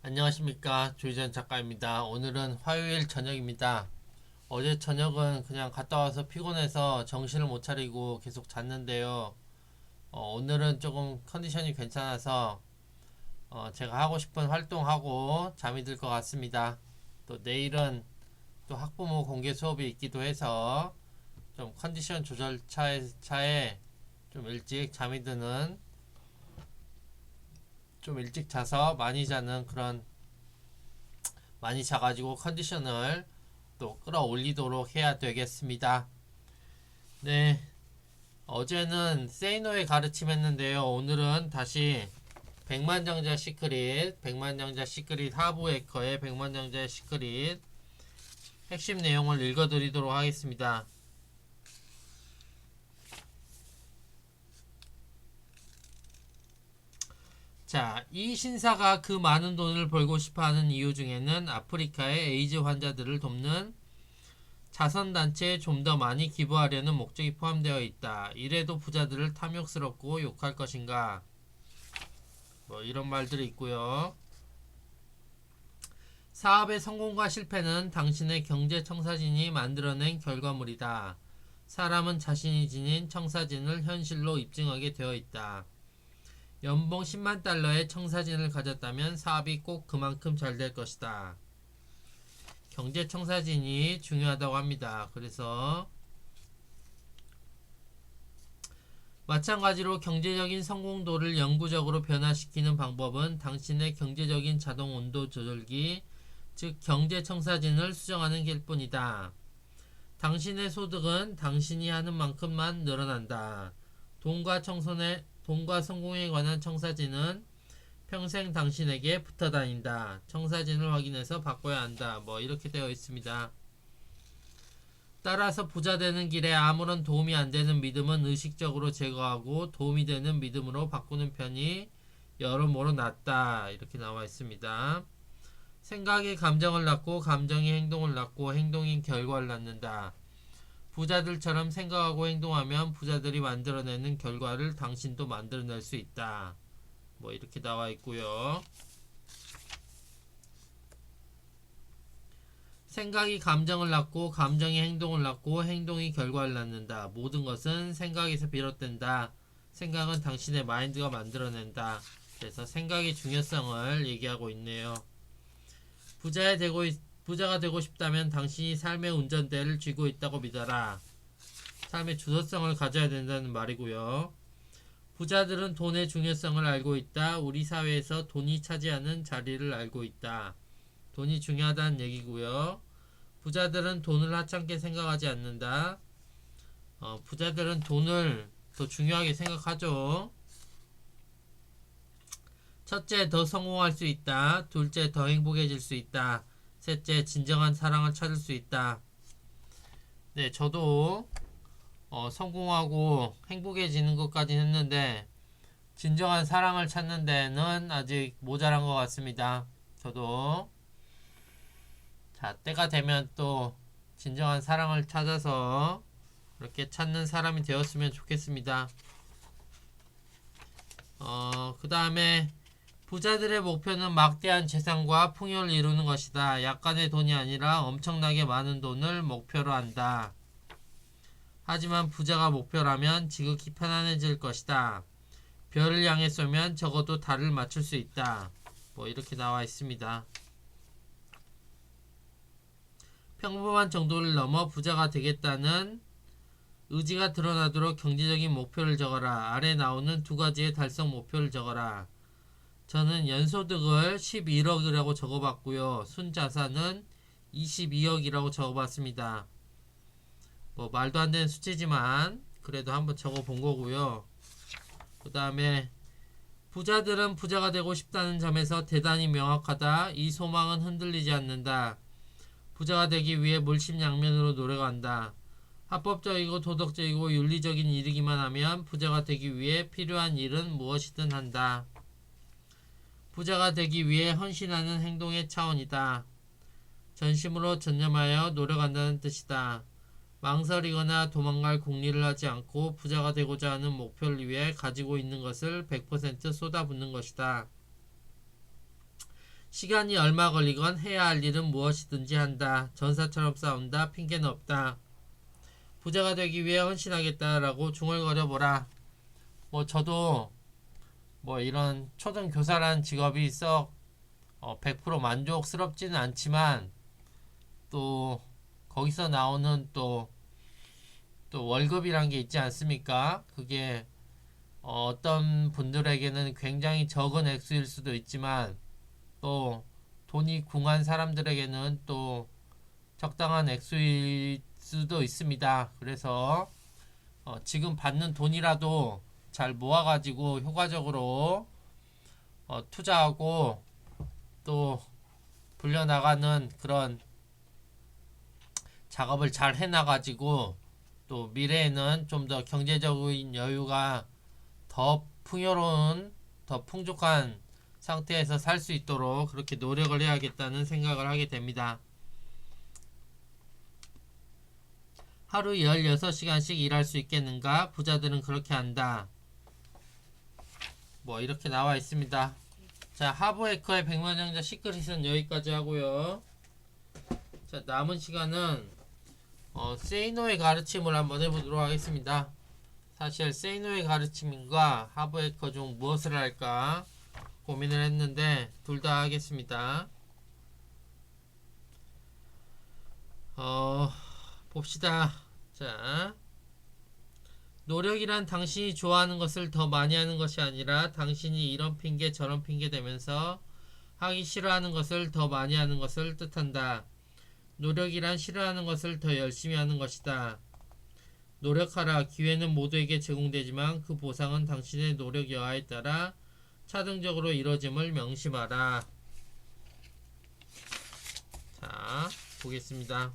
안녕하십니까, 조희전 작가입니다. 오늘은 화요일 저녁입니다. 어제 저녁은 그냥 갔다 와서 피곤해서 정신을 못 차리고 계속 잤는데요. 오늘은 조금 컨디션이 괜찮아서 제가 하고 싶은 활동하고 잠이 들 것 같습니다. 또 내일은 또 학부모 공개 수업이 있기도 해서 좀 컨디션 조절 차에 좀 일찍 잠이 드는, 좀 일찍 자서 많이 자는 그런, 많이 자가지고 컨디션을 또 끌어올리도록 해야 되겠습니다. 네, 어제는 세이노의 가르침 했는데요. 오늘은 다시 백만장자 시크릿 하부 에커의 백만장자 시크릿 핵심 내용을 읽어드리도록 하겠습니다. 자, 이 신사가 그 많은 돈을 벌고 싶어하는 이유 중에는 아프리카의 에이즈 환자들을 돕는 자선단체에 좀 더 많이 기부하려는 목적이 포함되어 있다. 이래도 부자들을 탐욕스럽고 욕할 것인가? 뭐 이런 말들이 있고요. 사업의 성공과 실패는 당신의 경제 청사진이 만들어낸 결과물이다. 사람은 자신이 지닌 청사진을 현실로 입증하게 되어 있다. 연봉 10만 달러의 청사진을 가졌다면 사업이 꼭 그만큼 잘 될 것이다. 경제 청사진이 중요하다고 합니다. 그래서 마찬가지로 경제적인 성공도를 영구적으로 변화시키는 방법은 당신의 경제적인 자동 온도 조절기, 즉 경제 청사진을 수정하는 길 뿐이다. 당신의 소득은 당신이 하는 만큼만 늘어난다. 돈과 성공에 관한 청사진은 평생 당신에게 붙어 다닌다. 청사진을 확인해서 바꿔야 한다. 뭐 이렇게 되어 있습니다. 따라서 부자 되는 길에 아무런 도움이 안 되는 믿음은 의식적으로 제거하고 도움이 되는 믿음으로 바꾸는 편이 여러모로 낫다. 이렇게 나와 있습니다. 생각이 감정을 낳고 감정이 행동을 낳고 행동이 결과를 낳는다. 부자들처럼 생각하고 행동하면 부자들이 만들어내는 결과를 당신도 만들어낼 수 있다. 뭐 이렇게 나와 있고요. 생각이 감정을 낳고 감정이 행동을 낳고 행동이 결과를 낳는다. 모든 것은 생각에서 비롯된다. 생각은 당신의 마인드가 만들어낸다. 그래서 생각의 중요성을 얘기하고 있네요. 부자가 되고 싶다면 당신이 삶의 운전대를 쥐고 있다고 믿어라. 삶의 주도성을 가져야 된다는 말이고요. 부자들은 돈의 중요성을 알고 있다. 우리 사회에서 돈이 차지하는 자리를 알고 있다. 돈이 중요하다는 얘기고요. 부자들은 돈을 하찮게 생각하지 않는다. 부자들은 돈을 더 중요하게 생각하죠. 첫째, 더 성공할 수 있다. 둘째, 더 행복해질 수 있다. 셋째, 진정한 사랑을 찾을 수 있다. 네, 저도 성공하고 행복해지는 것까지 했는데 진정한 사랑을 찾는 데는 아직 모자란 것 같습니다. 저도 자, 때가 되면 또 진정한 사랑을 찾아서 그렇게 찾는 사람이 되었으면 좋겠습니다. 그 다음에 부자들의 목표는 막대한 재산과 풍요를 이루는 것이다. 약간의 돈이 아니라 엄청나게 많은 돈을 목표로 한다. 하지만 부자가 목표라면 지극히 편안해질 것이다. 별을 향해 쏘면 적어도 달을 맞출 수 있다. 뭐 이렇게 나와 있습니다. 평범한 정도를 넘어 부자가 되겠다는 의지가 드러나도록 경제적인 목표를 적어라. 아래 나오는 두 가지의 달성 목표를 적어라. 저는 연소득을 11억이라고 적어봤고요. 순자산은 22억이라고 적어봤습니다. 뭐 말도 안 되는 수치지만 그래도 한번 적어본 거고요. 그 다음에 부자들은 부자가 되고 싶다는 점에서 대단히 명확하다. 이 소망은 흔들리지 않는다. 부자가 되기 위해 물심양면으로 노력한다. 합법적이고 도덕적이고 윤리적인 일이기만 하면 부자가 되기 위해 필요한 일은 무엇이든 한다. 부자가 되기 위해 헌신하는 행동의 차원이다. 전심으로 전념하여 노력한다는 뜻이다. 망설이거나 도망갈 궁리를 하지 않고 부자가 되고자 하는 목표를 위해 가지고 있는 것을 100% 쏟아붓는 것이다. 시간이 얼마 걸리건 해야 할 일은 무엇이든지 한다. 전사처럼 싸운다. 핑계는 없다. 부자가 되기 위해 헌신하겠다라고 중얼거려보라. 저도 이런 초등교사라는 직업이 썩 100% 만족스럽지는 않지만 또 거기서 나오는 또 월급이란 게 있지 않습니까? 그게 어떤 분들에게는 굉장히 적은 액수일 수도 있지만 또 돈이 궁한 사람들에게는 또 적당한 액수일 수도 있습니다. 그래서 지금 받는 돈이라도 잘 모아가지고 효과적으로 투자하고 또 불려나가는 그런 작업을 잘 해나가지고 또 미래에는 좀 더 경제적인 여유가 더 풍요로운, 더 풍족한 상태에서 살 수 있도록 그렇게 노력을 해야겠다는 생각을 하게 됩니다. 하루 16시간씩 일할 수 있겠는가? 부자들은 그렇게 한다. 이렇게 나와 있습니다. 자, 하브에커의 백만장자 시크릿은 여기까지 하고요. 자, 남은 시간은 세이노의 가르침을 한번 해보도록 하겠습니다. 사실 세이노의 가르침과 하브에커 중 무엇을 할까 고민을 했는데 둘 다 하겠습니다. 봅시다. 자, 노력이란 당신이 좋아하는 것을 더 많이 하는 것이 아니라 당신이 이런 핑계 저런 핑계 대면서 하기 싫어하는 것을 더 많이 하는 것을 뜻한다. 노력이란 싫어하는 것을 더 열심히 하는 것이다. 노력하라. 기회는 모두에게 제공되지만 그 보상은 당신의 노력 여하에 따라 차등적으로 이뤄짐을 명심하라. 자, 보겠습니다.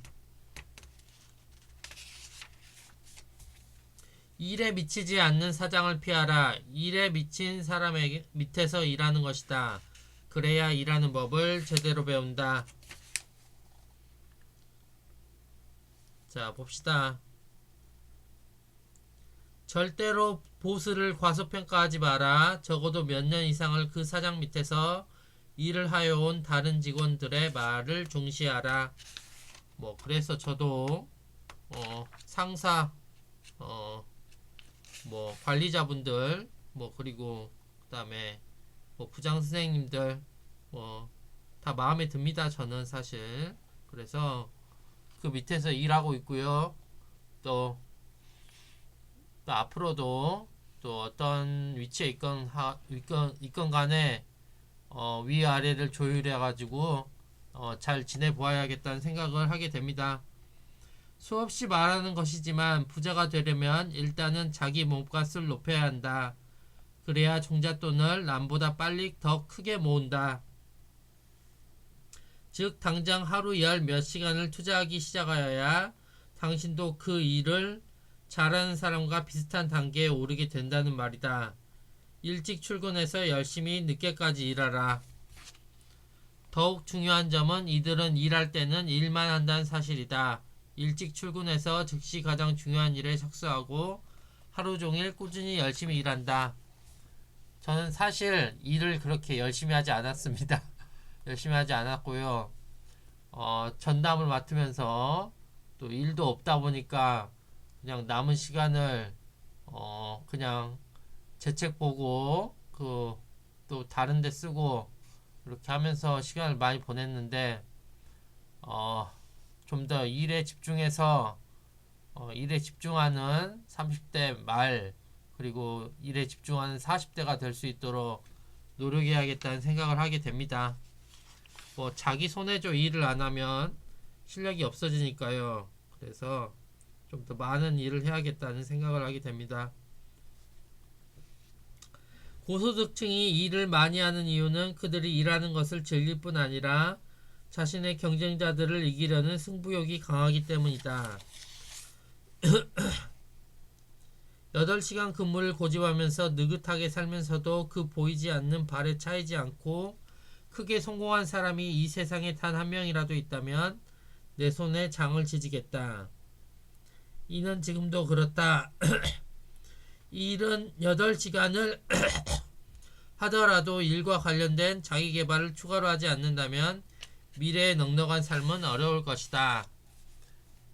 일에 미치지 않는 사장을 피하라. 일에 미친 사람에게 밑에서 일하는 것이다. 그래야 일하는 법을 제대로 배운다. 자, 봅시다. 절대로 보스를 과소평가하지 마라. 적어도 몇 년 이상을 그 사장 밑에서 일을 하여온 다른 직원들의 말을 중시하라. 그래서 저도 상사 관리자분들 그리고 그 다음에 부장 선생님들 다 마음에 듭니다. 저는 사실 그래서 그 밑에서 일하고 있고요. 또 앞으로도 또 어떤 위치에 있건 간에 위아래를 조율해 가지고 잘 지내보아야겠다는 생각을 하게 됩니다. 수없이 말하는 것이지만 부자가 되려면 일단은 자기 몸값을 높여야 한다. 그래야 종잣돈을 남보다 빨리 더 크게 모은다. 즉 당장 하루 열 몇 시간을 투자하기 시작하여야 당신도 그 일을 잘하는 사람과 비슷한 단계에 오르게 된다는 말이다. 일찍 출근해서 열심히 늦게까지 일하라. 더욱 중요한 점은 이들은 일할 때는 일만 한다는 사실이다. 일찍 출근해서 즉시 가장 중요한 일에 착수하고 하루 종일 꾸준히 열심히 일한다. 저는 사실 일을 그렇게 열심히 하지 않았습니다. 열심히 하지 않았고요. 전담을 맡으면서 또 일도 없다 보니까 그냥 남은 시간을 그냥 재책 보고 또 다른 데 쓰고 이렇게 하면서 시간을 많이 보냈는데 좀 더 일에 집중해서 일에 집중하는 30대 말 그리고 일에 집중하는 40대가 될 수 있도록 노력해야겠다는 생각을 하게 됩니다. 자기 손해죠. 일을 안 하면 실력이 없어지니까요. 그래서 좀 더 많은 일을 해야겠다는 생각을 하게 됩니다. 고소득층이 일을 많이 하는 이유는 그들이 일하는 것을 즐길 뿐 아니라 자신의 경쟁자들을 이기려는 승부욕이 강하기 때문이다. 8시간 근무를 고집하면서 느긋하게 살면서도 그 보이지 않는 발에 차이지 않고 크게 성공한 사람이 이 세상에 단 한 명이라도 있다면 내 손에 장을 지지겠다. 이는 지금도 그렇다. 일은 8시간을 하더라도 일과 관련된 자기 개발을 추가로 하지 않는다면 미래의 넉넉한 삶은 어려울 것이다.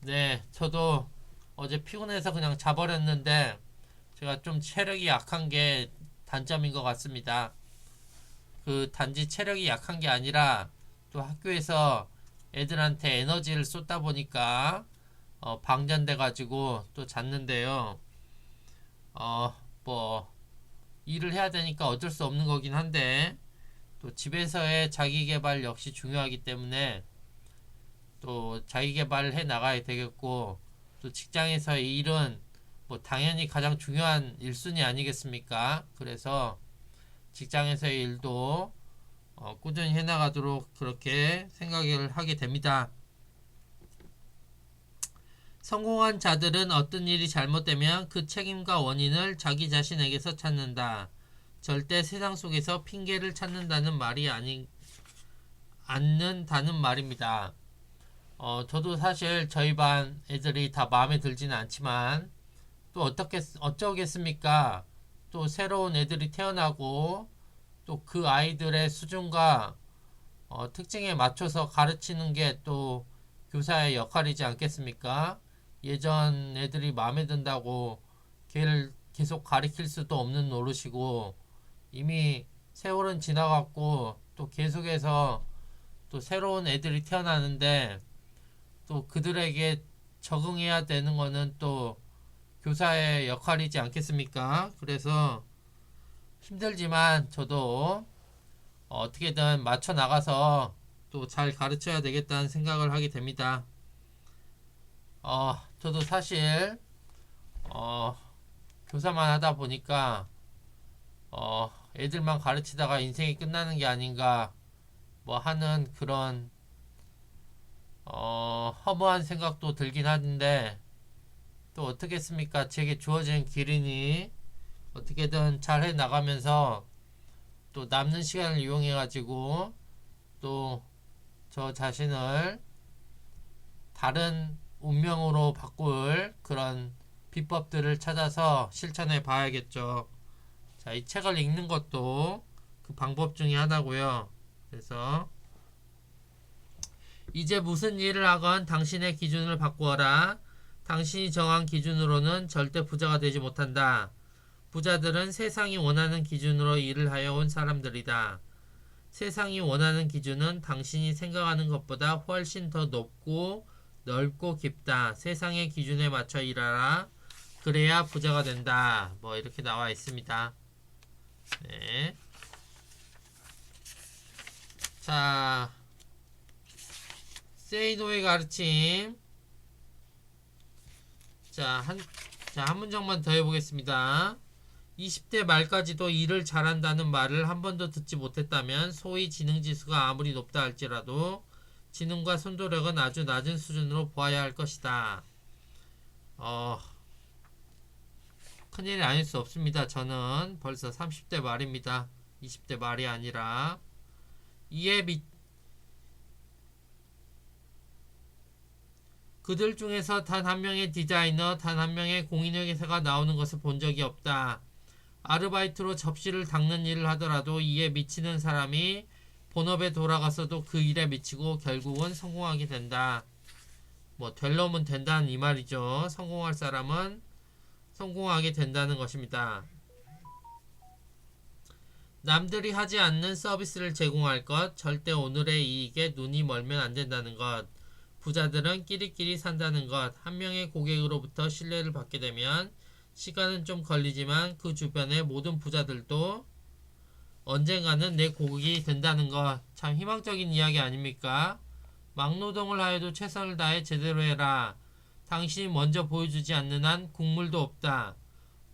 네, 저도 어제 피곤해서 그냥 자버렸는데 제가 좀 체력이 약한 게 단점인 것 같습니다. 그 단지 체력이 약한 게 아니라 또 학교에서 애들한테 에너지를 쏟다 보니까 방전돼 가지고 또 잤는데요. 뭐 일을 해야 되니까 어쩔 수 없는 거긴 한데 또 집에서의 자기 개발 역시 중요하기 때문에 또 자기 개발을 해 나가야 되겠고, 또 직장에서의 일은 뭐 당연히 가장 중요한 1순위 아니겠습니까? 그래서 직장에서의 일도 꾸준히 해 나가도록 그렇게 생각을 하게 됩니다. 성공한 자들은 어떤 일이 잘못되면 그 책임과 원인을 자기 자신에게서 찾는다. 절대 세상 속에서 핑계를 찾는다는 말이 않는다는 말입니다. 저도 사실 저희 반 애들이 다 마음에 들지는 않지만 또 어쩌겠습니까? 또 새로운 애들이 태어나고 또 그 아이들의 수준과 특징에 맞춰서 가르치는 게 또 교사의 역할이지 않겠습니까? 예전 애들이 마음에 든다고 걔를 계속 가르칠 수도 없는 노릇이고, 이미 세월은 지나갔고 또 계속해서 또 새로운 애들이 태어나는데 또 그들에게 적응해야 되는 거는 또 교사의 역할이지 않겠습니까? 그래서 힘들지만 저도 어떻게든 맞춰 나가서 또 잘 가르쳐야 되겠다는 생각을 하게 됩니다. 저도 사실 교사만 하다 보니까 애들만 가르치다가 인생이 끝나는 게 아닌가 뭐 하는 그런 허무한 생각도 들긴 하는데, 또 어떻겠습니까? 제게 주어진 길이니 어떻게든 잘 해 나가면서 또 남는 시간을 이용해 가지고 또 저 자신을 다른 운명으로 바꿀 그런 비법들을 찾아서 실천해 봐야겠죠. 자, 이 책을 읽는 것도 그 방법 중에 하나고요. 그래서 이제 무슨 일을 하건 당신의 기준을 바꾸어라. 당신이 정한 기준으로는 절대 부자가 되지 못한다. 부자들은 세상이 원하는 기준으로 일을 하여 온 사람들이다. 세상이 원하는 기준은 당신이 생각하는 것보다 훨씬 더 높고 넓고 깊다. 세상의 기준에 맞춰 일하라. 그래야 부자가 된다. 뭐 이렇게 나와 있습니다. 네. 자, 세이노의 가르침. 한 문장만 더 해보겠습니다. 20대 말까지도 일을 잘한다는 말을 한 번도 듣지 못했다면 소위 지능지수가 아무리 높다 할지라도 지능과 손도력은 아주 낮은 수준으로 보아야 할 것이다. 큰일이 아닐 수 없습니다. 저는 벌써 30대 말입니다. 20대 말이 아니라. 그들 중에서 단 한 명의 디자이너, 단 한 명의 공인회계사가 나오는 것을 본 적이 없다. 아르바이트로 접시를 닦는 일을 하더라도 이에 미치는 사람이 본업에 돌아가서도 그 일에 미치고 결국은 성공하게 된다. 뭐 될 놈은 된다는 이 말이죠. 성공할 사람은 성공하게 된다는 것입니다. 남들이 하지 않는 서비스를 제공할 것, 절대 오늘의 이익에 눈이 멀면 안 된다는 것, 부자들은 끼리끼리 산다는 것, 한 명의 고객으로부터 신뢰를 받게 되면 시간은 좀 걸리지만 그 주변의 모든 부자들도 언젠가는 내 고객이 된다는 것, 참 희망적인 이야기 아닙니까? 막노동을 하여도 최선을 다해 제대로 해라. 당신이 먼저 보여주지 않는 한 국물도 없다.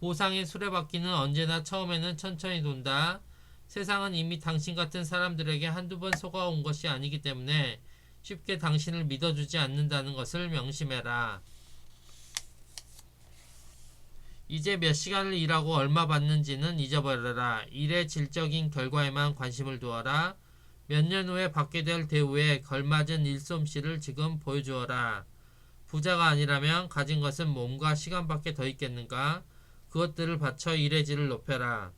보상의 수레바퀴는 언제나 처음에는 천천히 돈다. 세상은 이미 당신 같은 사람들에게 한두 번 속아온 것이 아니기 때문에 쉽게 당신을 믿어주지 않는다는 것을 명심해라. 이제 몇 시간을 일하고 얼마 받는지는 잊어버려라. 일의 질적인 결과에만 관심을 두어라. 몇 년 후에 받게 될 대우에 걸맞은 일솜씨를 지금 보여주어라. 부자가 아니라면 가진 것은 몸과 시간밖에 더 있겠는가? 그것들을 바쳐 일의 질을 높여라.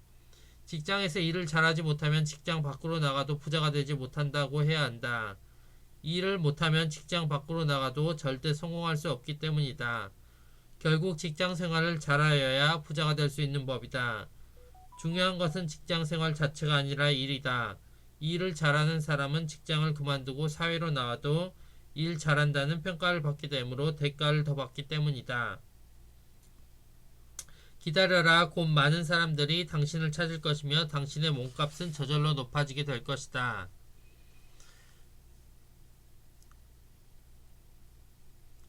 직장에서 일을 잘하지 못하면 직장 밖으로 나가도 부자가 되지 못한다고 해야 한다. 일을 못하면 직장 밖으로 나가도 절대 성공할 수 없기 때문이다. 결국 직장 생활을 잘하여야 부자가 될 수 있는 법이다. 중요한 것은 직장 생활 자체가 아니라 일이다. 일을 잘하는 사람은 직장을 그만두고 사회로 나와도 일 잘한다는 평가를 받게 되므로 대가를 더 받기 때문이다. 기다려라. 곧 많은 사람들이 당신을 찾을 것이며 당신의 몸값은 저절로 높아지게 될 것이다.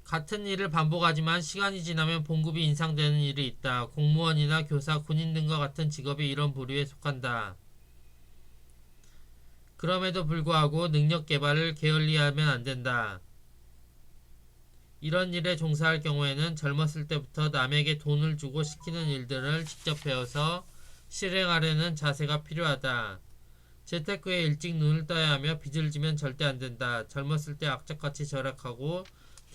같은 일을 반복하지만 시간이 지나면 봉급이 인상되는 일이 있다. 공무원이나 교사, 군인 등과 같은 직업이 이런 부류에 속한다. 그럼에도 불구하고 능력 개발을 게을리하면 안 된다. 이런 일에 종사할 경우에는 젊었을 때부터 남에게 돈을 주고 시키는 일들을 직접 배워서 실행하려는 자세가 필요하다. 재택 후에 일찍 눈을 떠야 하며 빚을 지면 절대 안 된다. 젊었을 때 악착같이 절약하고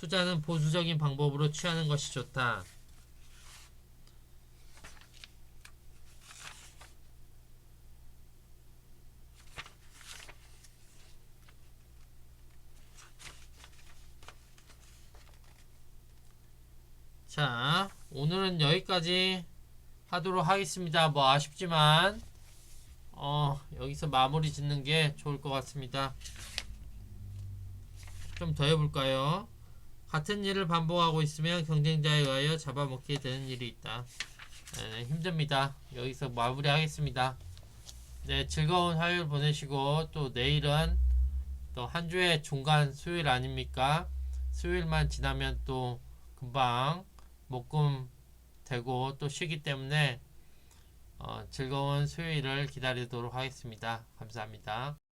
투자는 보수적인 방법으로 취하는 것이 좋다. 자, 오늘은 여기까지 하도록 하겠습니다. 뭐 아쉽지만 여기서 마무리 짓는 게 좋을 것 같습니다. 좀 더 해볼까요? 같은 일을 반복하고 있으면 경쟁자에 의하여 잡아먹게 되는 일이 있다. 네, 힘듭니다. 여기서 마무리 하겠습니다. 네, 즐거운 화요일 보내시고 또 내일은 또 한 주의 중간 수요일 아닙니까? 수요일만 지나면 또 금방 목금 되고 또 쉬기 때문에 즐거운 수요일을 기다리도록 하겠습니다. 감사합니다.